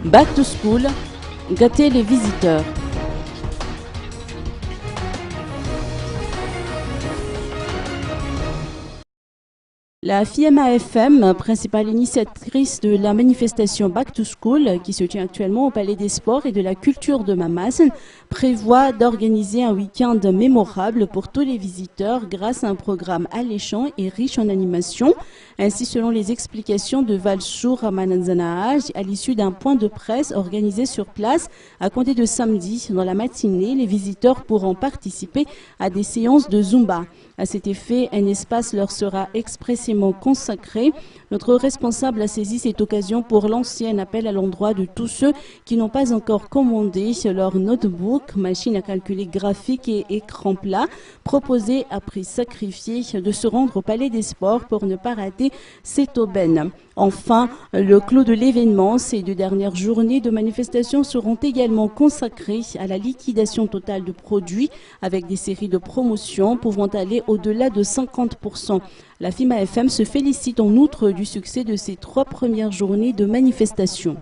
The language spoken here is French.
Back to School, gâter les visiteurs. La FIMA-FM, principale initiatrice de la manifestation Back to School, qui se tient actuellement au Palais des Sports et de la Culture de Mamassen, prévoit d'organiser un week-end mémorable pour tous les visiteurs grâce à un programme alléchant et riche en animation. Ainsi, selon les explications de Valchour Mananzanaaj, à l'issue d'un point de presse organisé sur place, à compter de samedi, dans la matinée, les visiteurs pourront participer à des séances de Zumba. À cet effet, un espace leur sera expressément consacré. Notre responsable a saisi cette occasion pour lancer un appel à l'endroit de tous ceux qui n'ont pas encore commandé leur notebook, machine à calculer graphique et écran plat, proposé à prix sacrifié de se rendre au Palais des Sports pour ne pas rater cette aubaine. Enfin, le clou de l'événement, ces 2 dernières journées de manifestation seront également consacrées à la liquidation totale de produits avec des séries de promotions pouvant aller au-delà de 50%. La FIMA-FM se félicite en outre du succès de ces 3 premières journées de manifestation.